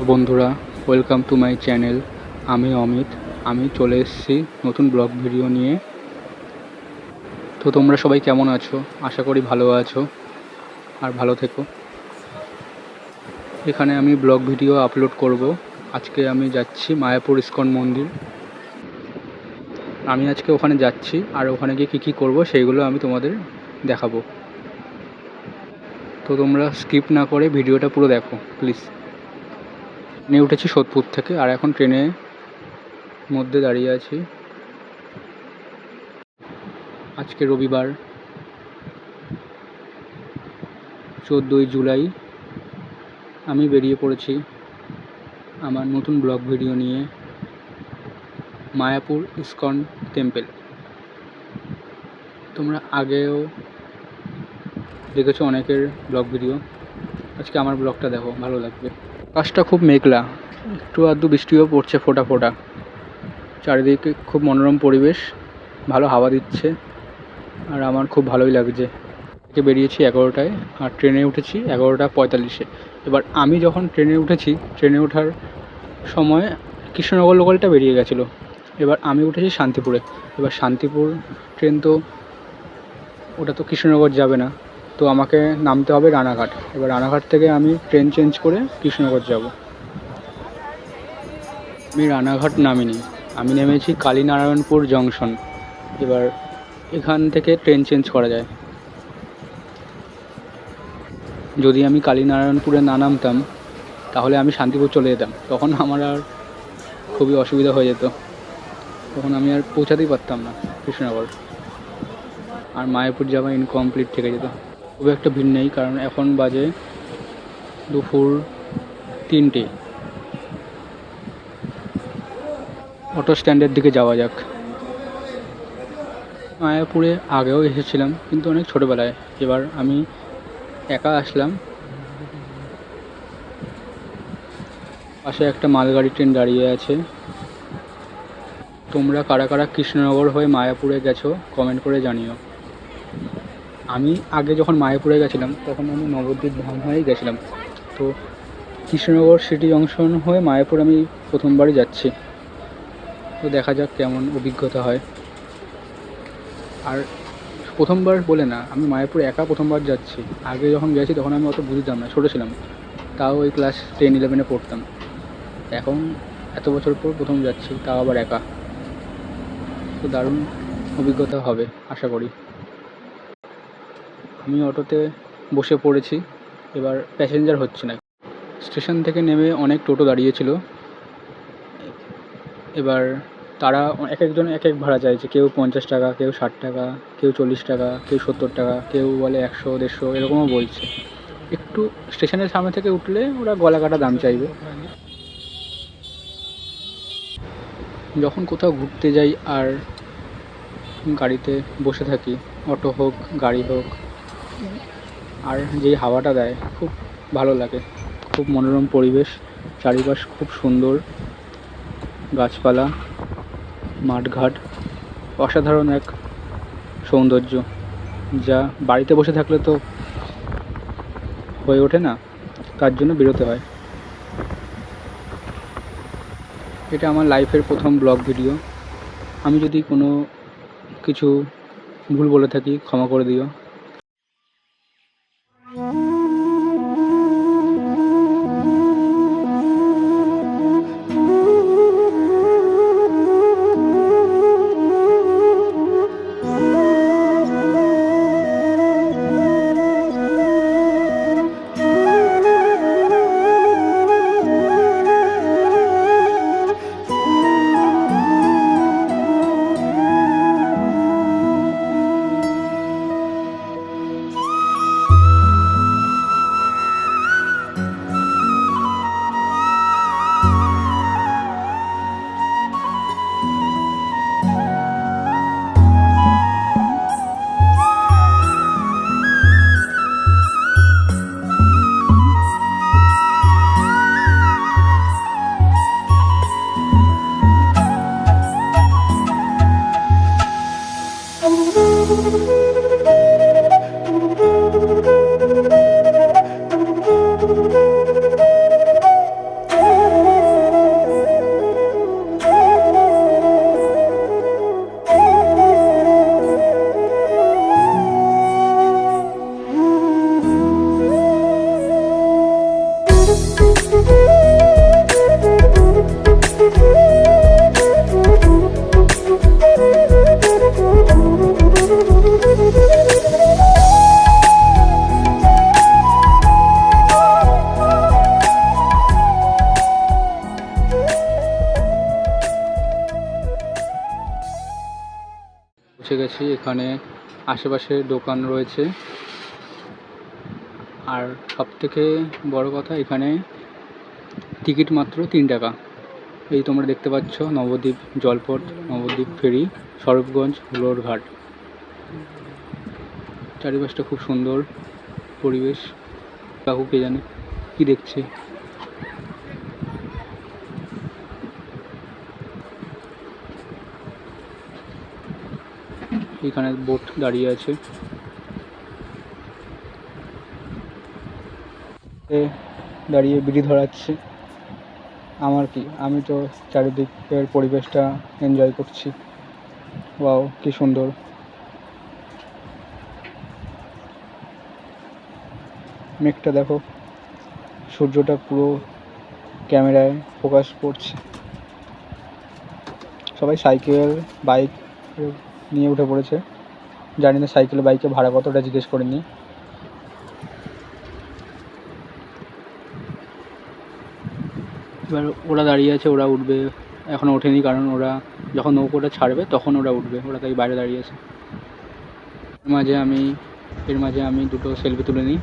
বন্ধুরা, welcome to my channel. আমি অমিত। আমি চলে এসেছি নতুন ব্লগ ভিডিও নিয়ে। তো তোমরা সবাই কেমন আছো? আশা করি ভালো আছো আর ভালো থেকো। এখানে আমি ব্লগ ভিডিও আপলোড করব। আজকে আমি যাচ্ছি মায়াপুর ইস্কন মন্দির। আমি আজকে ওখানে যাচ্ছি আর ওখানে গিয়ে কী কী করবো সেইগুলো আমি তোমাদের দেখাবো। তো তোমরা স্কিপ না করে ভিডিওটা পুরো দেখো প্লিজ। ট্রেনে উঠেছি সোদপুর থেকে আর এখন ট্রেনের মধ্যে দাঁড়িয়ে আছি। আজকে রবিবার 14ই জুলাই। আমি বেরিয়ে পড়েছি আমার নতুন ব্লগ ভিডিও নিয়ে মায়াপুর ইস্কন টেম্পল। তোমরা আগেও দেখেছো অনেকের ব্লগ ভিডিও, আজকে আমার ব্লগটা দেখো, ভালো লাগবে। আকাশটা খুব মেঘলা, একটু আধটু বৃষ্টিও পড়ছে ফোঁটা ফোঁটা। চারিদিকে খুব মনোরম পরিবেশ, ভালো হাওয়া দিচ্ছে আর আমার খুব ভালোই লাগছে। বেরিয়েছি 11টায় আর ট্রেনে উঠেছি 11টা 45-এ। এবার আমি যখন ট্রেনে উঠেছি, ট্রেনে ওঠার সময় কৃষ্ণনগর লোকালটা বেরিয়ে গেছিলো। এবার আমি উঠেছি শান্তিপুরে। এবার শান্তিপুর ট্রেন তো ওটা তো কৃষ্ণনগর যাবে না, তো আমাকে নামতে হবে রানাঘাট। এবার রানাঘাট থেকে আমি ট্রেন চেঞ্জ করে কৃষ্ণনগর যাব। আমি রানাঘাট নামিনি, আমি নেমেছি কালীনারায়ণপুর জংশন। এবার এখান থেকে ট্রেন চেঞ্জ করা যায়। যদি আমি কালীনারায়ণপুরে না নামতাম তাহলে আমি শান্তিপুর চলে যেতাম, তখন আমার আর খুবই অসুবিধা হয়ে যেত, তখন আমি আর পৌঁছাতেই পারতাম না কৃষ্ণনগর, আর মায়াপুর যাওয়া ইনকমপ্লিট থেকে যেত। খুব একটা ভিড় নেই, কারণ এখন বাজে দুপুর 3টে। অটো স্ট্যান্ডের দিকে যাওয়া যাক। মায়াপুরে আগেও এসেছিলাম, কিন্তু অনেক ছোটোবেলায়। এবার আমি একা আসলাম। পাশে একটা মালগাড়ি ট্রেন দাঁড়িয়ে আছে। তোমরা কারা কারা কৃষ্ণনগর হয়ে মায়াপুরে গেছো কমেন্ট করে জানিও। আমি আগে যখন মায়াপুরে গেছিলাম তখন আমি নবদ্বীপ ধাম হয়েই গেছিলাম। তো কৃষ্ণনগর সিটি জংশন হয়ে মায়াপুর আমি প্রথমবারই যাচ্ছি। তো দেখা যাক কেমন অভিজ্ঞতা হয়। আর প্রথমবার বলে না, আমি মায়াপুর একা প্রথমবার যাচ্ছি। আগে যখন গেছি তখন আমি অত বুঝতাম না, ছোটো ছিলাম, তাও ওই ক্লাস 10-11-এ পড়তাম। এখন এত বছর পর প্রথম যাচ্ছি, তাও আবার একা। তো দারুণ অভিজ্ঞতা হবে আশা করি। আমি অটোতে বসে পড়েছি, এবার প্যাসেঞ্জার হচ্ছে না। স্টেশন থেকে নেমে অনেক টোটো দাঁড়িয়েছিল। এবার তারা এক একজন এক এক ভাড়া চাইছে, কেউ 50 টাকা, কেউ 60 টাকা, কেউ 40 টাকা, কেউ 70 টাকা, কেউ বলে 100-150 এরকমও বলছে। একটু স্টেশনের সামনে থেকে উঠলে ওরা গলা কাটা দাম চাইবে। যখন কোথাও ঘুরতে যাই আর গাড়িতে বসে থাকি, অটো হোক গাড়ি হোক, আর যেই হাওয়াটা দেয় খুব ভালো লাগে। খুব মনোরম পরিবেশ, চারিপাশ খুব সুন্দর, গাছপালা, মাঠঘাট, অসাধারণ এক সৌন্দর্য, যা বাড়িতে বসে থাকলে তো হয়ে ওঠে না, তার জন্য বেরোতে হয়। এটা আমার লাইফের প্রথম ব্লগ ভিডিও। আমি যদি কোনো কিছু ভুল বলে থাকি ক্ষমা করে দিও। পৌঁছে গেছি। এখানে আশেপাশে দোকান রয়েছে, আর সবথেকে বড় কথা এখানে টিকিট মাত্র 3 টাকা। এই তোমরা দেখতে পাচ্ছ নবদ্বীপ জলপথ, নবদ্বীপ ফেরি, স্বরূপগঞ্জ হুলোর ঘাট। চারিপাশটা খুব সুন্দর পরিবেশ। কাকু কে জানে কি দেখছে। এখানে বোট দাঁড়িয়ে আছে। দাঁড়িয়ে বিড়ি ধরাচ্ছে। আমার কি, আমি তো চারিদিকের পরিবেশটা এনজয় করছি। ওয়াও, কি সুন্দর। মেঘটা দেখো, সূর্যটা পুরো ক্যামেরায় ফোকাস করছে। সবাই সাইকেল বাইক নিয়ে উঠে পড়েছে। জানি না সাইকেল বাইকে ভাড়া কতটা, জিজ্ঞেস করিনি। এবার ওরা দাঁড়িয়ে আছে, ওরা উঠবে। এখনও ওঠেনি, কারণ ওরা যখন নৌকোটা ছাড়বে তখন ওরা উঠবে। ওরা তাই বাইরে দাঁড়িয়ে আছে। এর মাঝে আমি দুটো সেলফি তুলে নিই।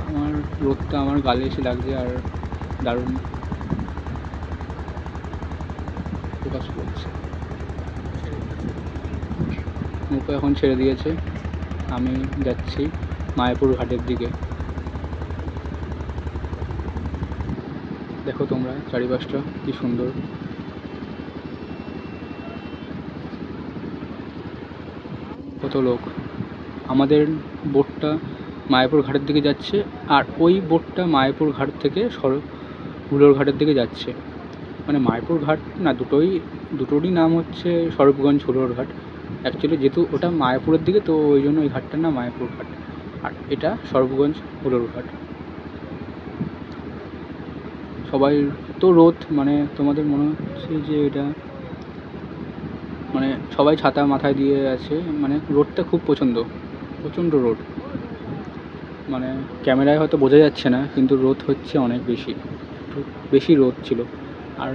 আমার রোদটা আমার গালে এসে লাগছে, আর দারুণ ফোকাস করছে। নৌকো এখন ছেড়ে দিয়েছে। আমি যাচ্ছি মায়াপুর ঘাটের দিকে। দেখো তোমরা চারিপাশটা কি সুন্দর। কত লোক। আমাদের বোটটা মায়াপুর ঘাটের দিকে যাচ্ছে, আর ওই বোটটা মায়াপুর ঘাট থেকে হুলোর ঘাটের দিকে যাচ্ছে। মানে মায়াপুর ঘাট না, দুটোরই নাম হচ্ছে স্বরূপগঞ্জ হুলোর ঘাট। অ্যাকচুয়ালি যেহেতু ওটা মায়াপুরের দিকে, তো ওই জন্য ওই ঘাটটার নাম মায়াপুর ঘাট, আর এটা স্বরূপগঞ্জ হুলোর ঘাট। সবাই তো রোদ, মানে তোমাদের মনে হচ্ছে যে এটা মানে সবাই ছাতা মাথায় দিয়ে আছে। মানে রোদটা খুব প্রচণ্ড রোদ। মানে ক্যামেরায় হয়তো বোঝা যাচ্ছে না, কিন্তু রোদ হচ্ছে অনেক বেশি, একটু বেশি রোদ ছিল। আর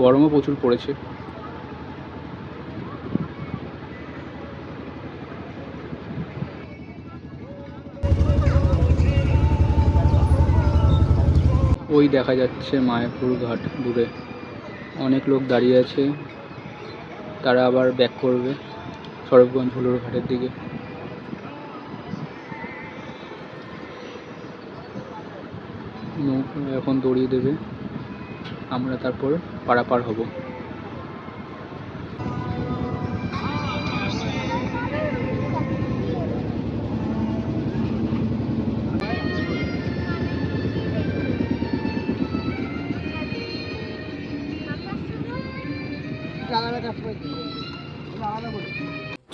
গরমও প্রচুর পড়েছে। ওই দেখা যাচ্ছে মায়াপুর ঘাট দূরে। অনেক লোক দাঁড়িয়ে আছে, তারা আবার ব্যাক করবে স্বরূপগঞ্জ হুলোর ঘাটের দিকে। নৌকা এখন দড়িয়ে দেবে, আমরা তারপর পারাপার হব।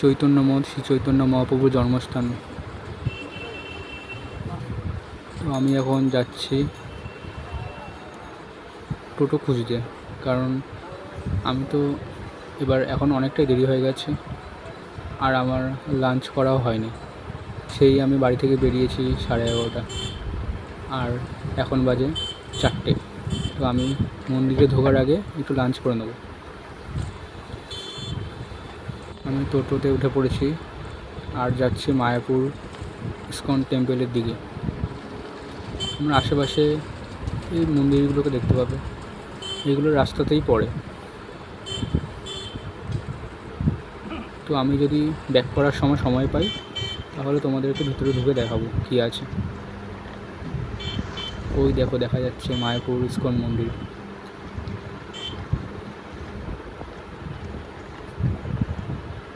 চৈতন্য মঠ শ্রী চৈতন্য মহাপ্রভুর জন্মস্থান। তো আমি এখন যাচ্ছি টোটো খুঁজতে, কারণ আমি তো এখন অনেকটাই দেরি হয়ে গেছে, আর আমার লাঞ্চ করাও হয়নি। সেই আমি বাড়ি থেকে বেরিয়েছি 11:30, আর এখন বাজে 4টে। তো আমি মন্দিরে ঢোকার আগে একটু লাঞ্চ করে নেব। আমি টোটোতে উঠে পড়েছি আর যাচ্ছি মায়াপুর ইস্কন টেম্পলের দিকে। আমরা আশেপাশে এই মন্দিরগুলোকে দেখতে পাবে, এগুলো রাস্তাতেই পড়ে। তো আমি যদি ব্যাক করার সময় পাই, তাহলে তোমাদেরকে ভিতরে ঢুকে দেখাবো কি আছে। ওই দেখো, দেখা যাচ্ছে মায়াপুর ইস্কন মন্দির।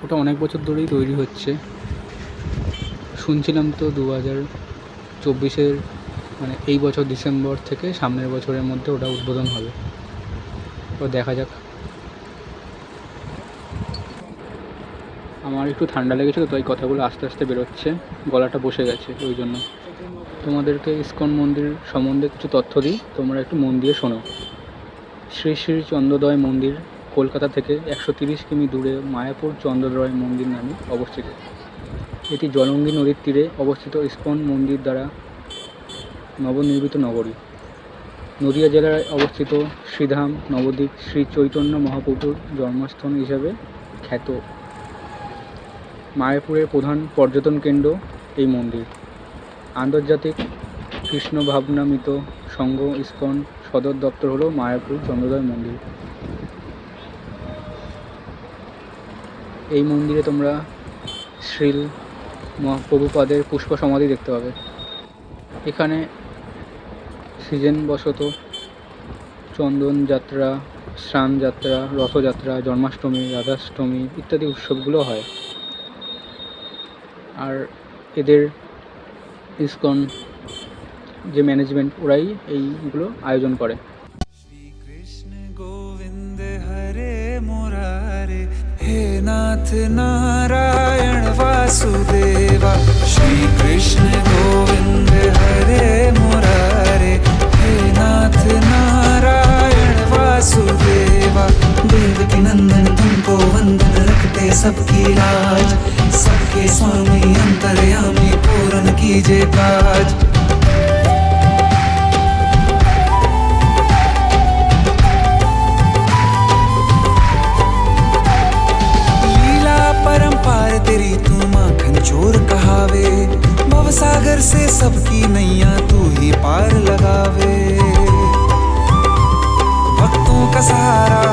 ওটা অনেক বছর ধরেই তৈরি হচ্ছে। শুনছিলাম তো 2024-এর মানে এই বছর ডিসেম্বর থেকে সামনের বছরের মধ্যে ওটা উদ্বোধন হবে। তো দেখা যাক। আমার একটু ঠান্ডা লেগেছে, তো এই কথাগুলো আস্তে আস্তে বেরোচ্ছে, গলাটা বসে গেছে, ওই জন্য। তোমাদেরকে ইস্কন মন্দির সম্বন্ধে কিছু তথ্য দিই, তোমরা একটু মন দিয়ে শোনো। শ্রী শ্রী চন্দ্রোদয় মন্দির কলকাতা থেকে 130 কিমি দূরে মায়াপুর চন্দ্রোদয় মন্দির নামে অবস্থিত। এটি জলঙ্গি নদীর তীরে অবস্থিত ইস্কন মন্দির দ্বারা নবনির্মিত নগরী। নদিয়া জেলায় অবস্থিত শ্রীধাম নবদ্বীপ শ্রী চৈতন্য মহাপ্রভুর জন্মস্থান হিসাবে খ্যাত। মায়াপুরের প্রধান পর্যটন কেন্দ্র এই মন্দির। আন্তর্জাতিক কৃষ্ণ ভাবনামৃত সংঘ ইস্কন সদর দপ্তর হলো মায়াপুর চন্দ্রোদয় মন্দির। এই মন্দিরে তোমরা শ্রীল প্রভুপাদের পুষ্প সমাধি দেখতে পাবে। এখানে সিজন বশত চন্দন যাত্রা, স্নান যাত্রা, রথযাত্রা, জন্মাষ্টমী, রাধাষ্টমী ইত্যাদি উৎসবগুলো হয়। আর এদের ইস্কন যে ম্যানেজমেন্ট ওরাই এইগুলো আয়োজন করে। শ্রীকৃষ্ণ গোবিন্দ হরে মুরারে হে নাথ নারায়ণ বাসুদেবা। শ্রীকৃষ্ণ গোবিন্দ হরে মুরারে হে নাথ নারাयण वासुदेवा। देवकी नंदन तुमको वंदन रखते सबकी लाज, सबके स्वामी अंतर्यामी पूर्ण कीजे काज। लीला परंपार तेरी तू माखन चोर कहावे, भवसागर से सबकी नैया तू ही पार लगावे। भक्तों का सहारा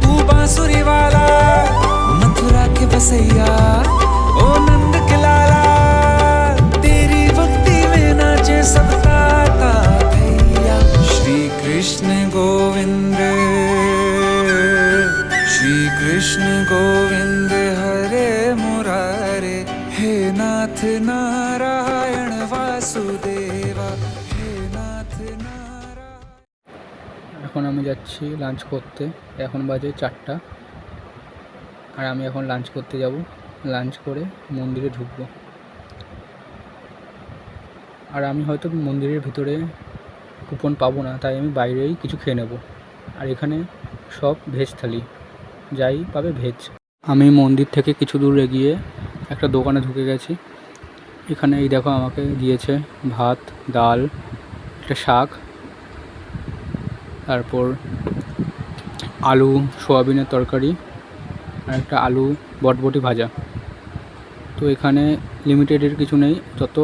तू बांसुरी वाला, मथुरा के बसैया ओ नंद के लाला। तेरी भक्ति में नाचे सब ताता भैया। श्री कृष्ण गोविंद, श्री कृष्ण गोविंद हरे मुरारे हे नाथ नारायण वासुदेवा। हे नाथ नारायण। এখন আমি যাচ্ছি লাঞ্চ করতে। এখন বাজে 4টা, আর আমি এখন লাঞ্চ করতে যাব। লাঞ্চ করে মন্দিরে ঢুকবো। আর আমি হয়তো মন্দিরের ভিতরে কুপন পাবো না, তাই আমি বাইরেই কিছু খেয়ে নেব। আর এখানে সব ভেজ থালি, যাই পাবে ভেজ। আমি মন্দির থেকে কিছু দূর এগিয়ে একটা দোকানে ঢুকে গেছি। এখানে এই দেখো আমাকে দিয়েছে ভাত, ডাল, একটা শাক, তারপর আলু সোয়াবিনের তরকারি, আর একটা আলু বটবটি ভাজা। তো এখানে লিমিটেডের কিছু নেই, যত।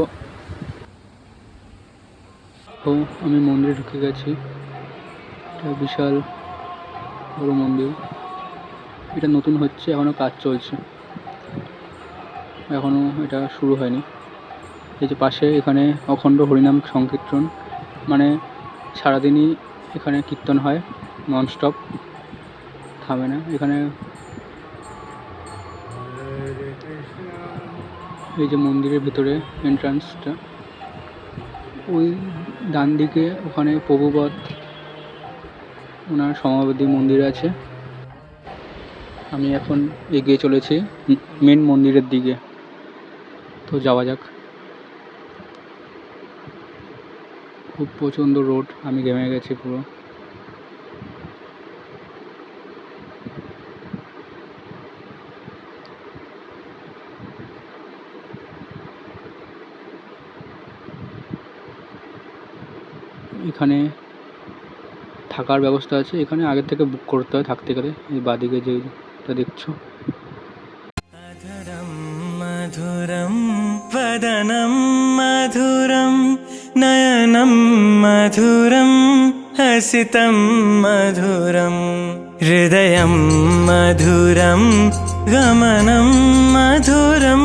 তো আমি মন্দিরে ঢুকে গেছি। এটা বিশাল বড় মন্দির। এটা নতুন হচ্ছে, এখনও কাজ চলছে, এখনও এটা শুরু হয়নি। এই যে পাশে এখানে অখণ্ড হরিনাম সংকীর্তন, মানে সারাদিনই এখানে কীর্তন হয়, ননস্টপ, থামে না। এখানে এই যে মন্দিরের ভিতরে এন্ট্রান্সটা, ওই ডান দিকে ওখানে প্রভুপাদ ওনার সমাধি মন্দির আছে। আমি এখন এগিয়ে চলেছি মেন মন্দিরের দিকে। তো যাওয়া যাক। খুব প্রচণ্ড রোড, আমি ঘেমে গেছি পুরো। এখানে থাকার ব্যবস্থা আছে, এখানে আগের থেকে বুক করতে হয় থাকতে গেলে। এই বাদিকে যেটা দেখছো, मधुरं वदनं मधुरं नयनं मधुरं हसितं मधुरं हृदयं मधुरं गमनं मधुरं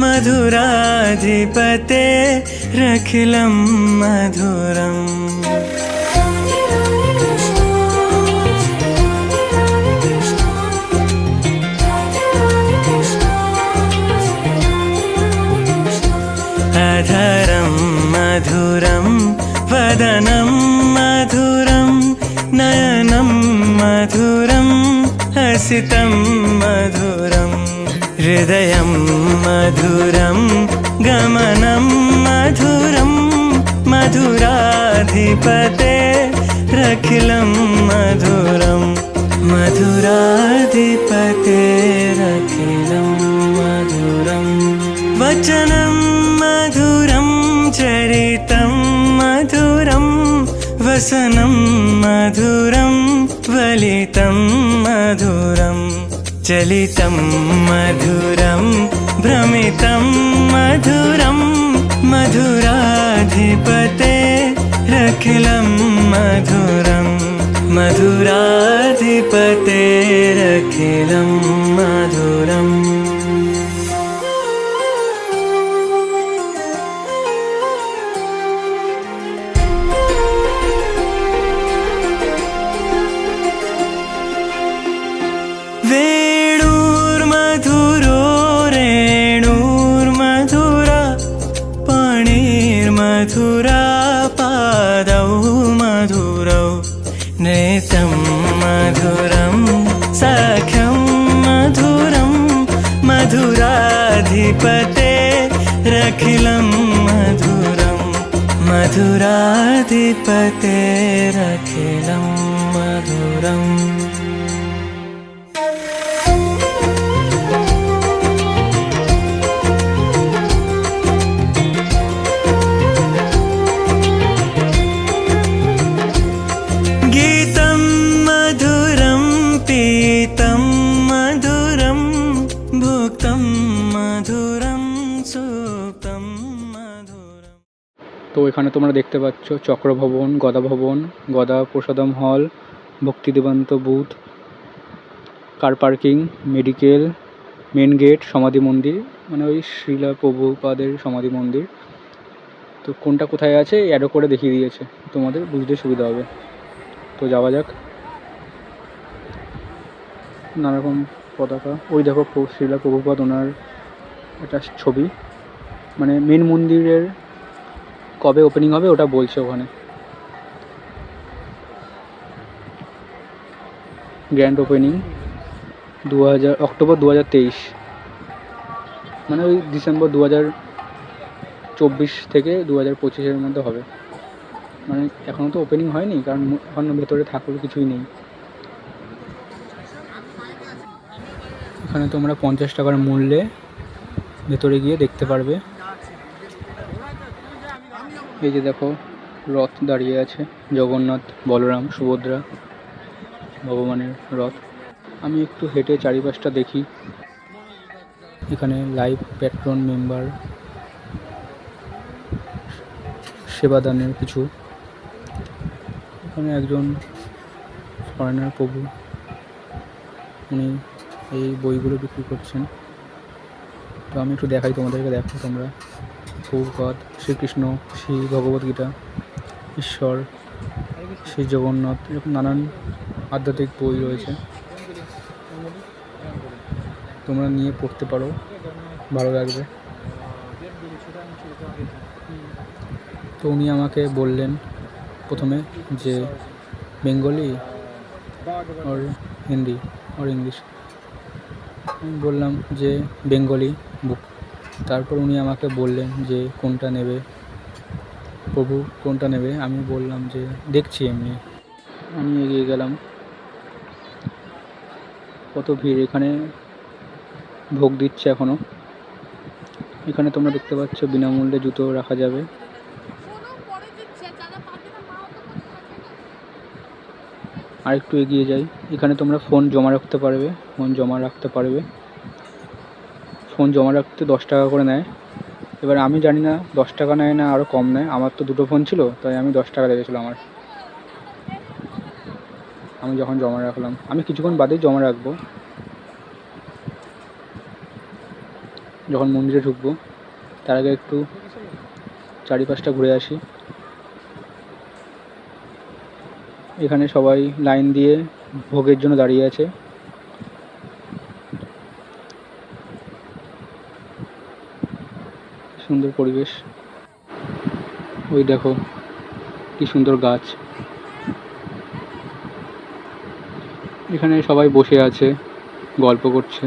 मधुराधिपते रखिलं मधुरम्। अधरं मधुरं वदनं मधुरं नयनं मधुरं हसितं मधुरं हृदयं मधुरं गमनं मधुरं मधुराधिपते रखिलं मधुरं मधुराधिपते रखिलं मधुरं वचनं मधुरं चरितं मधुरं वसनं मधुरं वलितं मधुरं चलितं मधुरं भ्रमितं मधुरं मधुराधिपतेरखिलं मधुरं मधुराधिपतेरखिलं मधुरम् वेणुर्मधुरो रेणुर्मधुरा पाणिर्मधुरा पादौ मधुरौ नेतं मधुरं सख्यं मधुरं मधुराधिपतेरखिलं मधुरं मधुराधिपतेरखिलं मधुरम् गीतं मधुरं पीतं मधुरं भुक्तं मधुरं सुप्तं मधुरं। তো এখানে তোমরা দেখতে পাচ্ছ চক্রভবন, গদা ভবন, গদা Prasadam hall, Bhakti Vedanta booth, car parking, medical, main gate, সমাধি মন্দির, মানে ওই শ্রীলা প্রভুপাদের সমাধি মন্দির। তো কোনটা কোথায় আছে অ্যাডও করে দেখিয়ে দিয়েছে, তোমাদের বুঝতে সুবিধা হবে। তো যাওয়া যাক। নানারকম পতাকা, ওই দেখো শ্রীলা প্রভুপাদ ওনার একটা ছবি, মানে মেন মন্দিরের কবে ওপেনিং হবে ওটা বলছে ওখানে। গ্র্যান্ড ওপেনিং অক্টোবর 2023, মানে ওই ডিসেম্বর 2024 থেকে 2025-এর মধ্যে হবে। মানে এখনও তো ওপেনিং হয়নি, কারণ এখনও ভেতরে ঠাকুর কিছুই নেই। এখানে তোমরা 50 টাকার মূল্যে ভেতরে গিয়ে দেখতে পারবে। এই যে দেখো রথ দাঁড়িয়ে আছে, জগন্নাথ, বলরাম, সুভদ্রা, ভগবানের রথ। আমি একটু হেঁটে চারিপাশটা দেখি। এখানে লাইভ প্যাট্রন মেম্বার, সেবাদানের কিছু। এখানে একজন ফরেনার প্রভু, উনি এই বইগুলো বিক্রি করছেন। তো আমি একটু দেখাই তোমাদেরকে, দেখো তোমরা। প্রভুপাদ, শ্রীকৃষ্ণ, শ্রী ভগবদ্গীতা, ঈশ্বর, শ্রী জগন্নাথ, এরকম নানান আধ্যাত্মিক বই রয়েছে, তোমরা নিয়ে পড়তে পারো, ভালো লাগবে। তো উনি আমাকে বললেন প্রথমে যে বেঙ্গলি আর হিন্দি আর ইংলিশ। আমি বললাম যে বেঙ্গলি বুক। তারপর উনি আমাকে বললেন যে কোনটা নেবে প্রভু, কোনটা নেবে। আমি বললাম যে দেখছি এমনি। আমি এগিয়ে গেলাম। কত ভিড়, এখানে ভোগ দিচ্ছে এখনও। এখানে তোমরা দেখতে পাচ্ছ বিনামূল্যে জুতো রাখা যাবে। আর একটু এগিয়ে যাই, এখানে তোমরা ফোন জমা রাখতে পারবে। ফোন জমা রাখতে 10 টাকা করে নেয়। এবার আমি জানি না 10 টাকা নেয় না আরও কম নেয়, আমার তো দুটো ফোন ছিল, তাই আমি 10 টাকা লেগেছিলো আমার। আমি যখন জমা রাখলাম, আমি কিছুক্ষণ বাদেই জমা রাখবো, যখন মন্দিরে ঢুকবো। তার আগে একটু চারিপাশটা ঘুরে আসি। এখানে সবাই লাইন দিয়ে ভোগের জন্য দাঁড়িয়ে আছে। সুন্দর পরিবেশ, ওই দেখো কি সুন্দর গাছ। এখানে সবাই বসে আছে, গল্প করছে।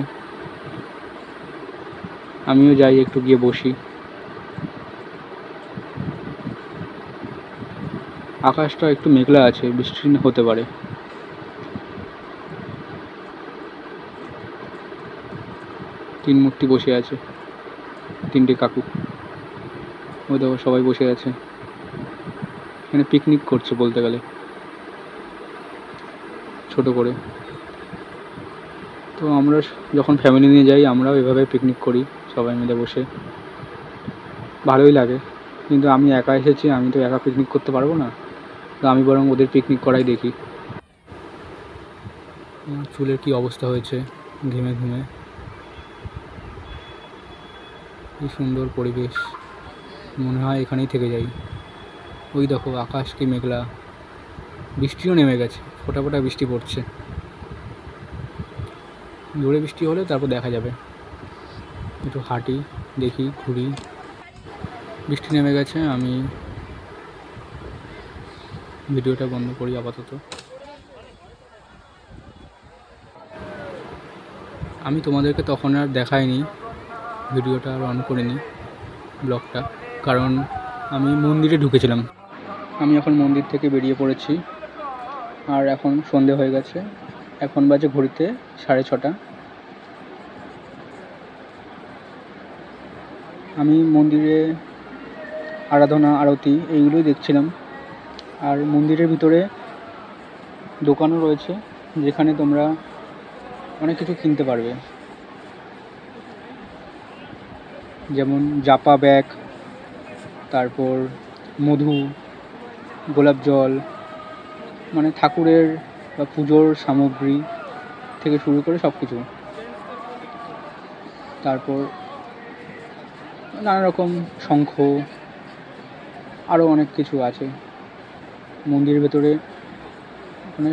আমিও যাই, একটু গিয়ে বসি। আকাশটা একটু মেঘলা আছে, বৃষ্টি হতে পারে। তিন মূর্তি বসে আছে, তিনটে কাকু। ওই দেখো সবাই বসে আছে। এখানে পিকনিক করছে বলতে গেলে, ছোট করে। তো আমরা যখন ফ্যামিলি নিয়ে যাই আমরাও এভাবে পিকনিক করি সবাই মিলে বসে, ভালোই লাগে। কিন্তু আমি একা এসেছি, আমি তো একা পিকনিক করতে পারবো না, তো আমি বরং ওদের পিকনিক করাই দেখি। আমার চুলের কী অবস্থা হয়েছে ঘেমে ঘেমে। কি সুন্দর পরিবেশ, মনে হয় এখানেই থেকে যাই। ওই দেখো আকাশ কি মেঘলা, বৃষ্টিও নেমে গেছে, ফোঁটা ফোঁটা বৃষ্টি পড়ছে। জোরে বৃষ্টি হলে তারপর দেখা যাবে। একটু হাঁটি, দেখি, ঘুরি। বৃষ্টি নেমে গেছে, আমি ভিডিওটা বন্ধ করি আপাতত। আমি তোমাদেরকে তখন আর দেখাইনি, ভিডিওটা আর অন করিনি, ব্লগটা, কারণ আমি মন্দিরে ঢুকেছিলাম। আমি এখন মন্দির থেকে বেরিয়ে পড়েছি, আর এখন সন্ধে হয়ে গেছে। এখন বাজে ঘড়িতে 6:30। আমি মন্দিরে আরাধনা, আরতি এইগুলোই দেখছিলাম। আর মন্দিরের ভিতরে দোকানও রয়েছে, যেখানে তোমরা অনেক কিছু কিনতে পারবে, যেমন জাপা ব্যাগ, তারপর মধু, গোলাপ জল, মানে ঠাকুরের বা পুজোর সামগ্রী থেকে শুরু করে সব কিছু। তারপর নানা রকম শঙ্খ, আরও অনেক কিছু আছে মন্দিরের ভেতরে, মানে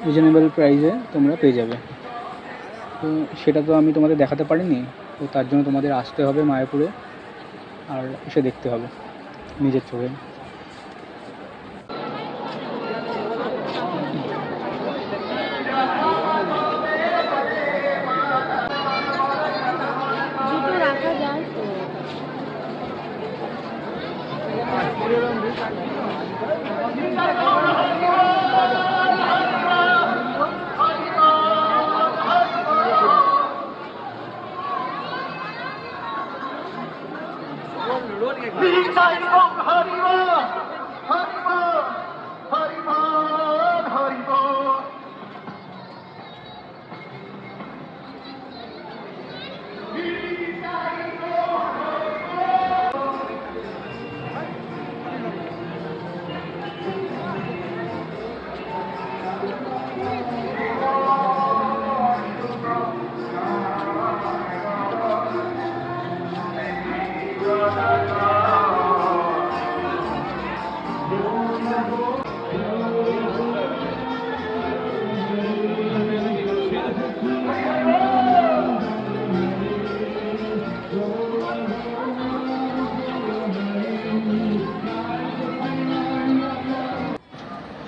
রিজনেবল প্রাইসে তোমরা পেয়ে যাবে। তো সেটা তো আমি তোমাদের দেখাতে পারিনি, তো তার জন্য তোমাদের আসতে হবে মায়াপুরে, আর এসে দেখতে হবে নিজের চোখে। জুতো রাখা যায় তো?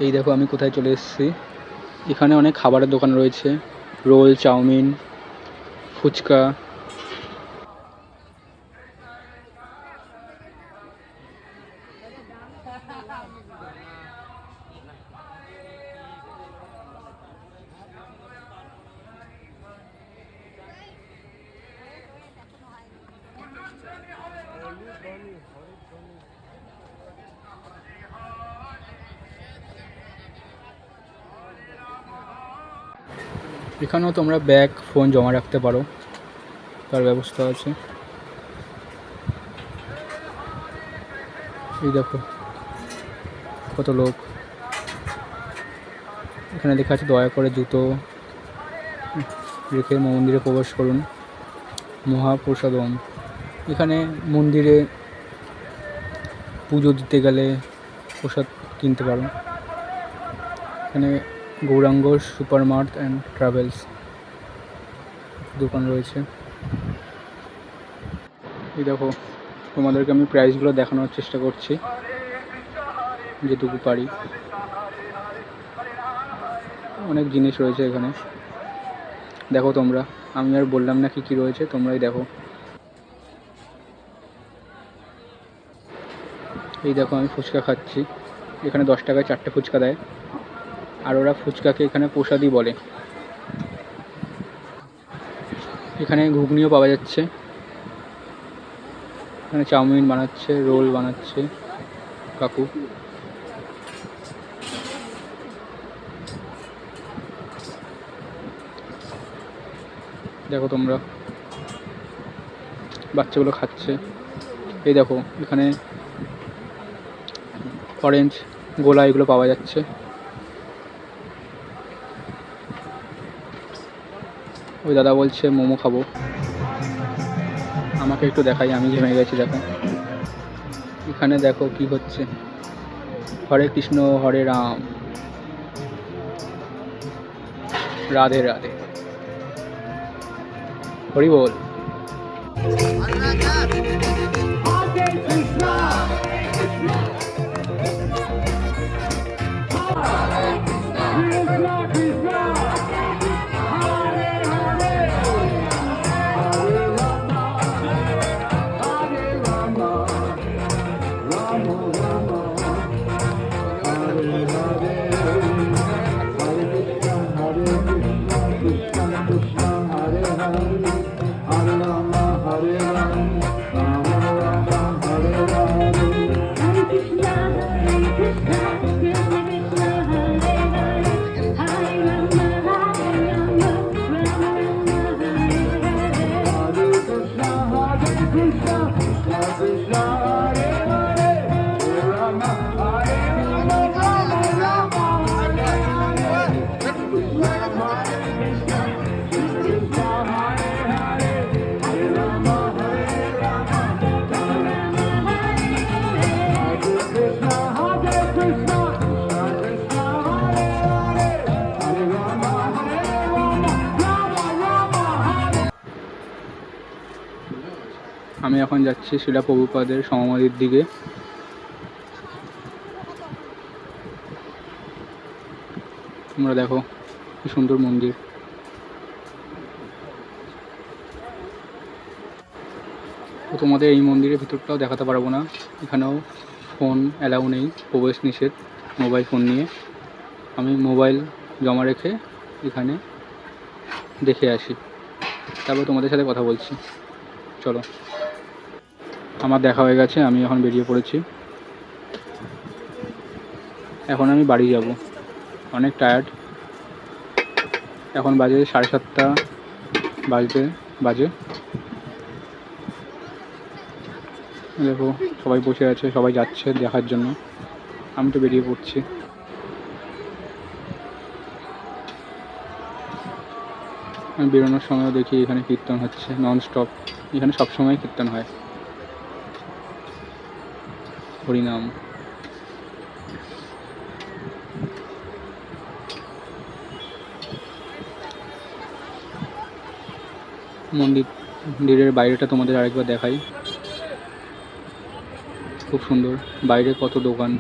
এই দেখো আমি কোথায় চলে এসেছি। এখানে অনেক খাবারের দোকান রয়েছে, রোল, চাউমিন, ফুচকা। এখানেও তোমরা ব্যাগ, ফোন জমা রাখতে পারো, তার ব্যবস্থা আছে। এই দেখো কত লোক। এখানে লেখা আছে দয়া করে জুতো রেখে মন্দিরে প্রবেশ করুন, মহাপ্রসাদম। এখানে মন্দিরে পুজো দিতে গেলে প্রসাদ কিনতে পারো। এখানে Gauranga super mart and travels দোকান রয়েছে। এই দেখো তোমাদেরকে আমি প্রাইসগুলো দেখানোর চেষ্টা করছি যেটুকু পারি। অনেক জিনিস রয়েছে এখানে, দেখো তোমরা, আমি আর বললাম না কি কি রয়েছে, তোমরাই দেখো। এই দেখো আমি ফুচকা খাচ্ছি, এখানে 10 টাকায় 4টে ফুচকা দেয়, আর ওরা ফুচকাকে এখানে প্রসাদই বলে। এখানে ঘুগনিও পাওয়া যাচ্ছে, এখানে চাউমিন বানাচ্ছে, রোল বানাচ্ছে কাকু। দেখো তোমরা, বাচ্চাগুলো খাচ্ছে। এই দেখো এখানে অরেঞ্জ গোলা এগুলো পাওয়া যাচ্ছে। ওই দাদা বলছে মোমো খাবো, আমাকে একটু দেখাই, আমি ঘেমে গেছি। দেখো এখানে দেখো কি হচ্ছে, হরে কৃষ্ণ হরে রাম, রাধে রাধে, হরি বল। আমি এখন যাচ্ছি শিলা প্রভুপাদের সমাধির দিকে। তোমরা দেখো কি সুন্দর মন্দির। তো তোমাদের এই মন্দিরের ভিতরটাও দেখাতে পারবো না, এখানেও ফোন অ্যালাউ নেই, প্রবেশ নিষেধ মোবাইল ফোন নিয়ে। আমি মোবাইল জমা রেখে এখানে দেখে আসি, তারপর তোমাদের সাথে কথা বলছি। চলো, আমার দেখা হয়ে গেছে, আমি এখন বেরিয়ে পড়েছি। এখন আমি বাড়ি যাব, অনেক টায়ার্ড। এখন বাজে 7:30 বাজে। দেখো সবাই বসে আছে, সবাই যাচ্ছে দেখার জন্য, আমি তো বেরিয়ে পড়ছি। আমি বেরোনোর সময়ও দেখি এখানে কীর্তন হচ্ছে নন স্টপ, এখানে সবসময় কীর্তন হয়, হরিনাম। মন্দিরের বাইরেটা তোমাদের আরেকবার দেখাই, খুব সুন্দর। বাইরে কত দোকান।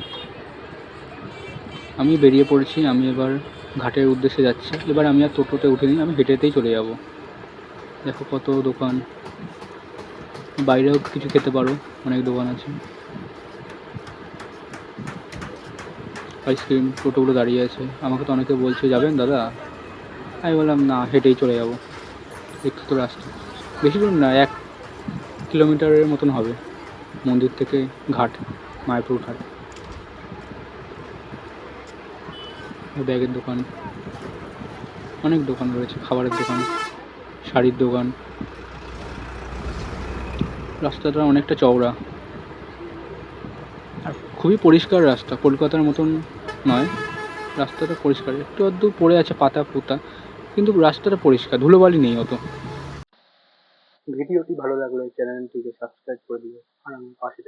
আমি বেরিয়ে পড়েছি, আমি এবার ঘাটের উদ্দেশ্যে যাচ্ছি। এবার আমি আর টোটোতে উঠিনি, আমি হেঁটেতেই চলে যাব। দেখো কত দোকান, বাইরেও কিছু খেতে পারো, অনেক দোকান আছে। আইসক্রিম, টোটোগুলো দাঁড়িয়ে আছে। আমাকে তো অনেকে বলছে যাবেন দাদা, আমি বললাম না, হেঁটেই চলে যাব। একটু তো রাস্তা, বেশি দূর না, 1 কিলোমিটারের মতন হবে মন্দির থেকে ঘাট, মায়াপুর ঘাট। ব্যাগের দোকান, অনেক দোকান রয়েছে, খাবারের দোকান, শাড়ির দোকান। রাস্তাটা অনেকটা চওড়া আর খুবই পরিষ্কার রাস্তা, কলকাতার মতন নয়। রাস্তাটা পরিষ্কার, একটু আধটু পড়ে আছে পাতা পুতা, কিন্তু রাস্তাটা পরিষ্কার, ধুলোবালি নেই অত। ভিডিওটি ভালো লাগলে চ্যানেলটিকে সাবস্ক্রাইব করে দিও আর আমার পাশে